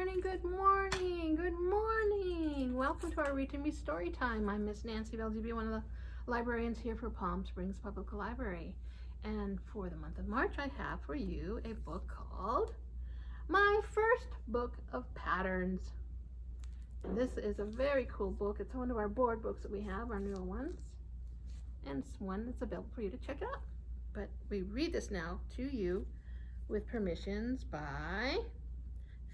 morning, good morning, good morning. Welcome to our Read to Me story time. I'm Miss Nancy Valdivia, one of the librarians here for Palm Springs Public Library. And for the month of March, I have for you a book called My First Book of Patterns. And this is a very cool book. It's one of our board books that we have, our newer ones. And it's one that's available for you to check out. But we read this now to you with permissions by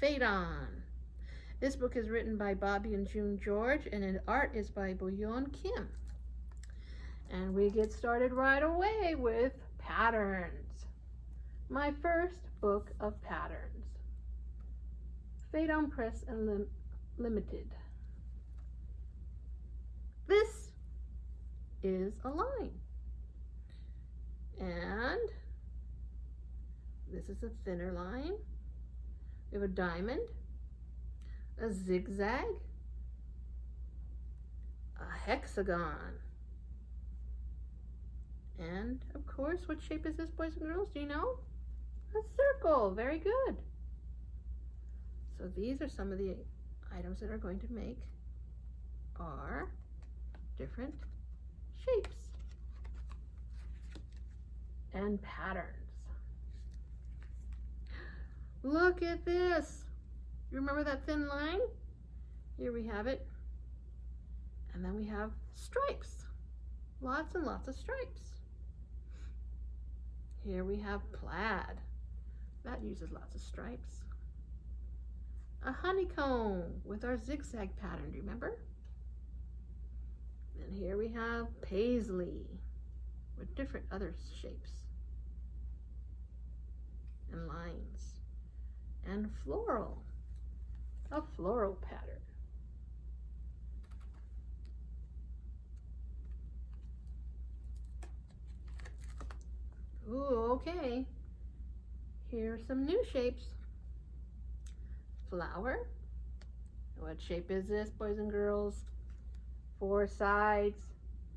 Phaidon. This book is written by Bobby and June George, and the art is by Bouillon Kim. And we get started right away with patterns. My First Book of Patterns. Phaidon Press and Limited. This is a line. And this is a thinner line. We have a diamond, a zigzag, a hexagon, and of course, what shape is this, boys and girls? Do you know? A circle. Very good. So these are some of the items that are going to make our different shapes and patterns. Look at this. You remember that thin line? Here we have it. And then we have stripes. Lots and lots of stripes. Here we have plaid. That uses lots of stripes. A honeycomb with our zigzag pattern, do you remember? And here we have paisley with different other shapes and lines. And floral, a floral pattern. Ooh, okay. Here are some new shapes. Flower. What shape is this, boys and girls? 4 sides.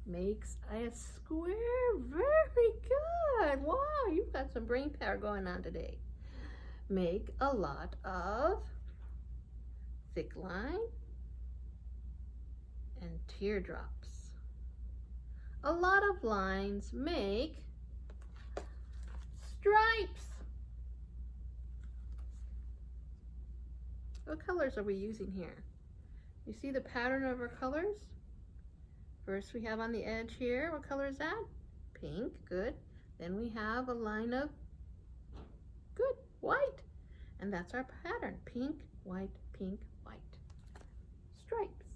Makes a square. Very good. Wow, you've got some brain power going on today. Make a lot of thick line and teardrops. A lot of lines make stripes. What colors are we using here? You see the pattern of our colors? First we have on the edge here, what color is that? Pink, good. Then we have a line of, good, white. And that's our pattern, pink, white, white. Stripes.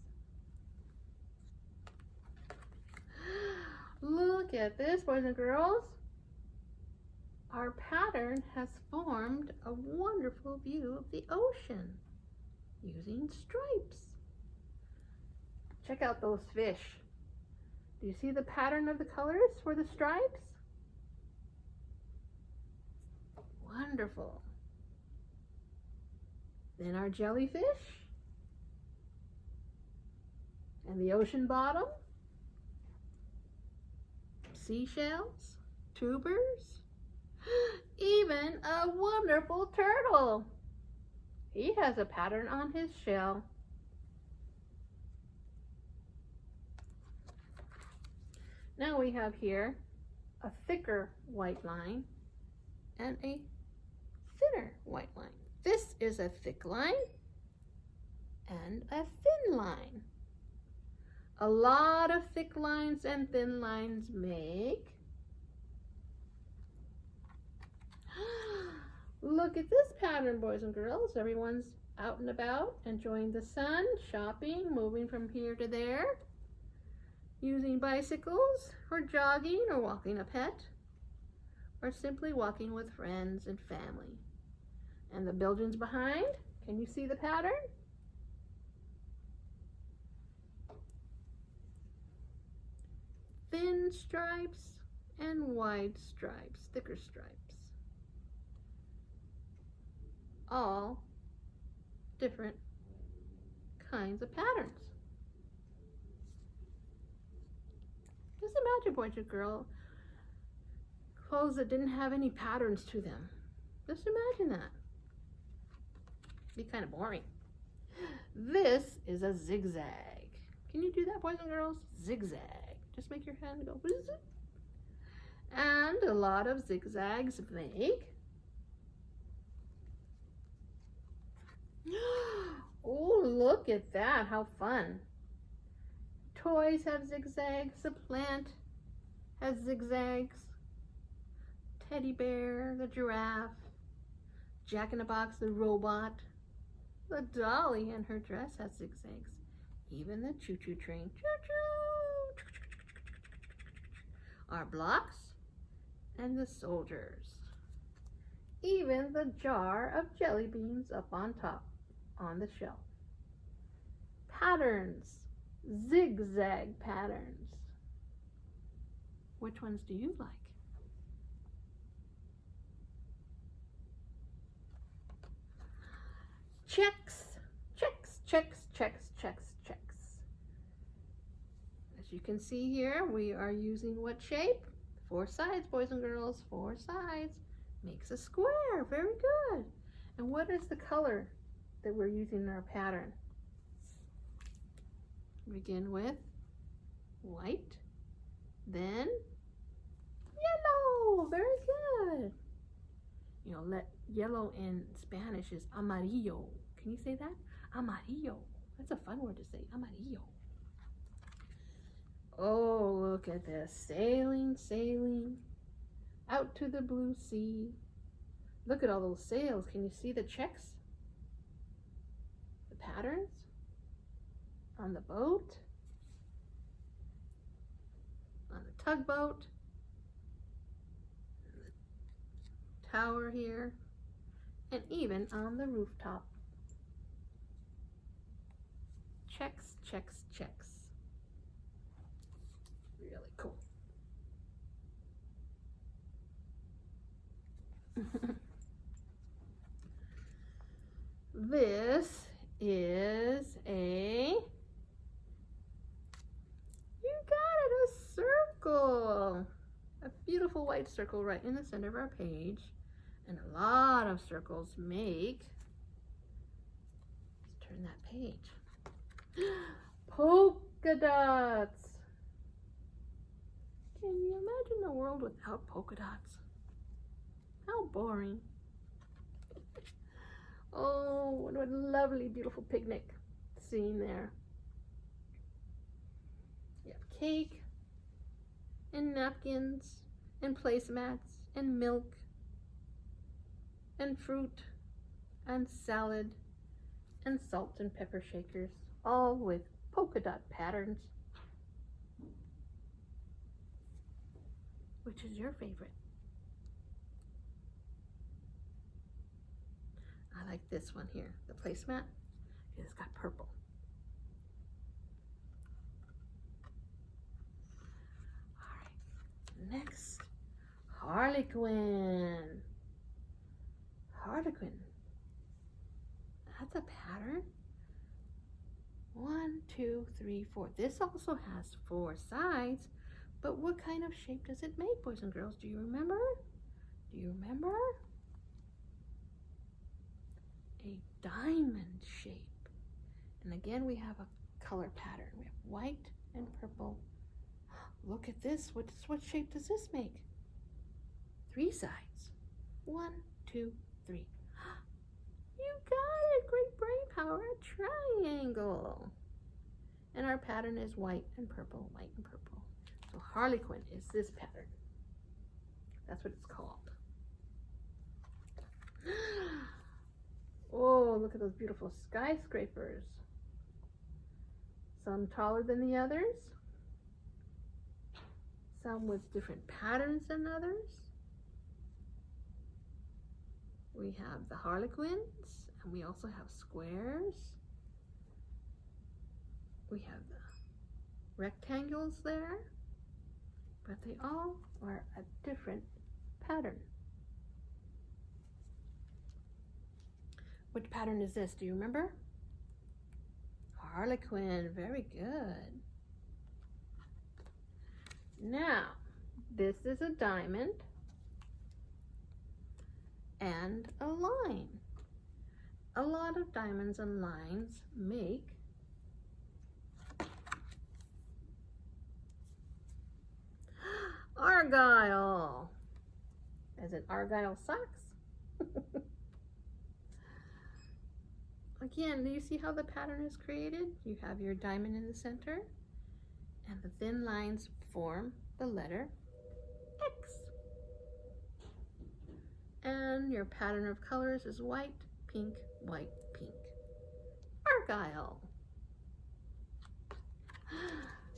Look at this, boys and girls. Our pattern has formed a wonderful view of the ocean using stripes. Check out those fish. Do you see the pattern of the colors for the stripes? Wonderful. Then our jellyfish and the ocean bottom, seashells, tubers, even a wonderful turtle. He has a pattern on his shell. Now we have here a thicker white line and a thinner white line. This is a thick line and a thin line. A lot of thick lines and thin lines make. Look at this pattern, boys and girls. Everyone's out and about, enjoying the sun, shopping, moving from here to there, using bicycles, or jogging, or walking a pet, or simply walking with friends and family. And the buildings behind, can you see the pattern? Thin stripes and wide stripes, thicker stripes. All different kinds of patterns. Just imagine, boys and girls, clothes that didn't have any patterns to them. Just imagine that. Be kind of boring. This is a zigzag. Can you do that, boys and girls? Zigzag. Just make your hand go. And a lot of zigzags make. Oh, look at that. How fun. Toys have zigzags. The plant has zigzags. Teddy bear, the giraffe, Jack in the Box, the robot, the dolly and her dress has zigzags. Even the choo-choo train, choo-choo, are blocks and the soldiers. Even the jar of jelly beans up on top on the shelf. Patterns, zigzag patterns. Which ones do you like? Checks, checks, checks, checks, checks, checks. As you can see here, we are using what shape? 4 sides, boys and girls. 4 sides makes a square. Very good. And what is the color that we're using in our pattern? Begin with white, then yellow. Very good. You know, yellow in Spanish is amarillo. Can you say that? Amarillo. That's a fun word to say. Amarillo. Oh, look at this. Sailing, sailing out to the blue sea. Look at all those sails. Can you see the checks? The patterns on the boat, on the tugboat, the tower here, and even on the rooftop. Checks, checks, checks. Really cool. This is a, you got it, a circle. A beautiful white circle right in the center of our page. And a lot of circles make, let's turn that page. Polka dots. Can you imagine a world without polka dots? How boring. Oh, what a lovely, beautiful picnic scene there. You have cake and napkins and placemats and milk and fruit and salad and salt and pepper shakers, all with polka dot patterns. Which is your favorite? I like this one here, the placemat. It's got purple. All right, next, Harlequin. Harlequin. That's a pattern. 1, 2, 3, 4. This also has 4 sides, but what kind of shape does it make, boys and girls? Do you remember? Do you remember? A diamond shape. And again, we have a color pattern. We have white and purple. Look at this. What shape does this make? 3 sides. 1, 2, 3. You got it. Great brain power. A triangle. And our pattern is white and purple, white and purple. So Harlequin is this pattern. That's what it's called. Oh, look at those beautiful skyscrapers. Some taller than the others. Some with different patterns than others. We have the Harlequins, and we also have squares. We have the rectangles there, but they all are a different pattern. Which pattern is this? Do you remember? Harlequin. Very good. Now, this is a diamond and a line. A lot of diamonds and lines make argyle. As in argyle socks? Again, do you see how the pattern is created? You have your diamond in the center, and the thin lines form the letter X. And your pattern of colors is white, pink, white, pink. Argyle.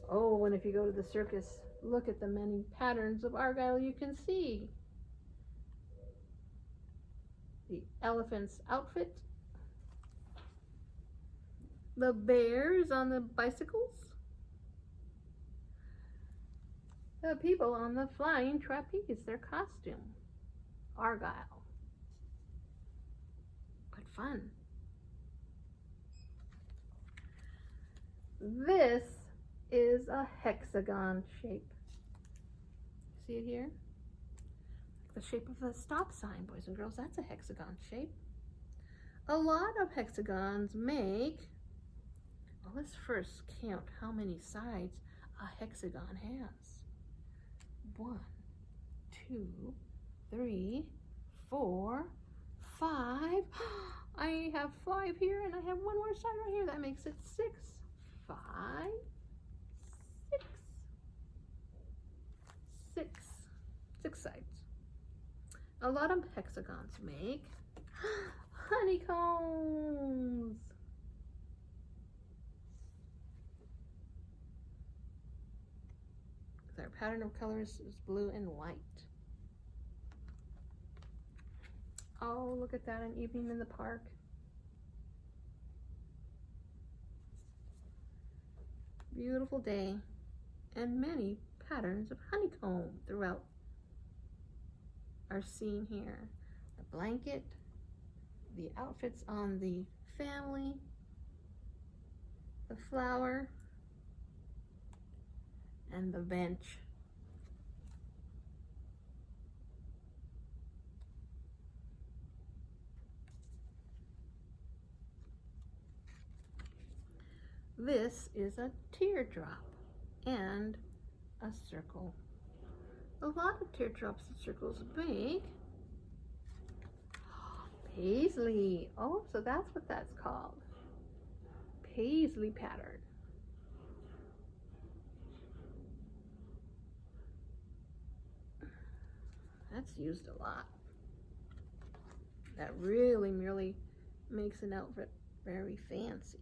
Oh, and if you go to the circus, look at the many patterns of argyle you can see. The elephant's outfit, the bears on the bicycles, the people on the flying trapeze, their costume, argyle. But fun. This is a hexagon shape. See it here? The shape of a stop sign, boys and girls. That's a hexagon shape. A lot of hexagons make, well, let's first count how many sides a hexagon has. 1, 2, 3, 4, 5. I have 5 here and I have one more side right here. That makes it 6. 5, 6, 6. 6 sides. A lot of hexagons make honeycombs. Our pattern of colors is blue and white. Oh, look at that, an evening in the park. Beautiful day, and many patterns of honeycomb throughout are seen here. The blanket, the outfits on the family, the flower, and the bench. This is a teardrop and a circle. A lot of teardrops and circles make paisley. Oh, so that's what that's called. Paisley pattern. That's used a lot. That really makes an outfit very fancy.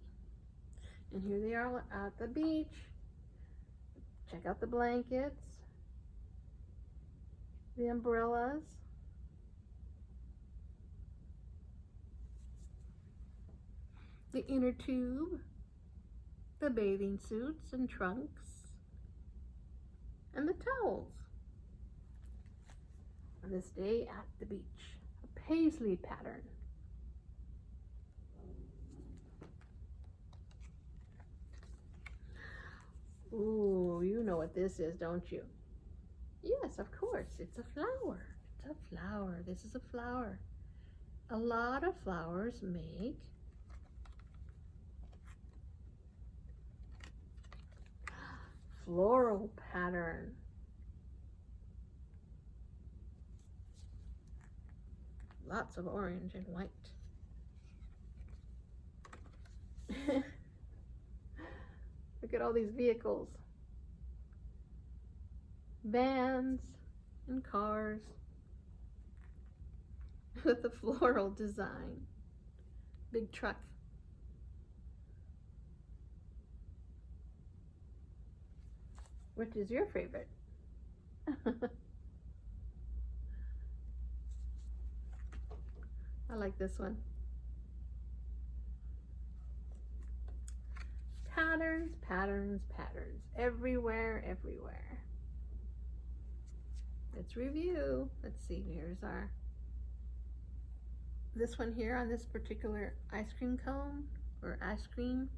And here they are at the beach. Check out the blankets, the umbrellas, the inner tube, the bathing suits and trunks, and the towels. On this day at the beach, a paisley pattern. Ooh, you know what this is, don't you? Yes, of course, it's a flower. It's a flower. This is a flower. A lot of flowers make floral pattern. Lots of orange and white. Look at all these vehicles. Vans and cars with a floral design. Big truck. Which is your favorite? I like this one. Patterns, patterns, patterns. Everywhere, everywhere. Let's review. Let's see, here's our, this one here on this particular ice cream cone, or ice cream,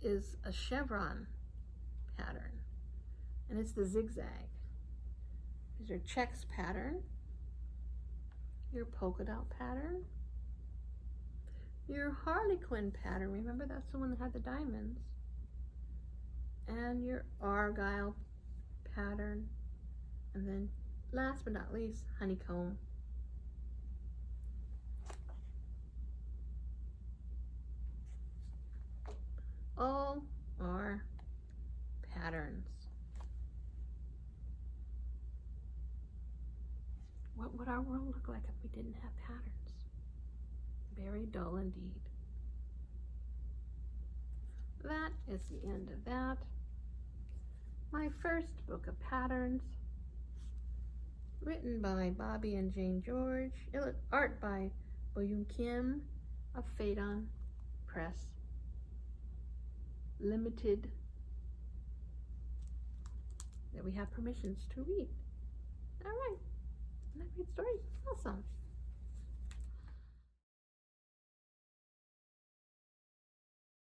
is a chevron pattern. And it's the zigzag. Here's your checks pattern, your polka dot pattern, Your Harlequin pattern, remember that's the one that had the diamonds. And your Argyle pattern. And then last but not least, honeycomb. All are patterns. What would our world look like if we didn't have patterns? Very dull indeed. That is the end of that. My first book of patterns, written by Bobby and Jane George, art by Boyoon Kim of Phaidon Press Limited, that we have permissions to read. All right, and I read stories. Awesome.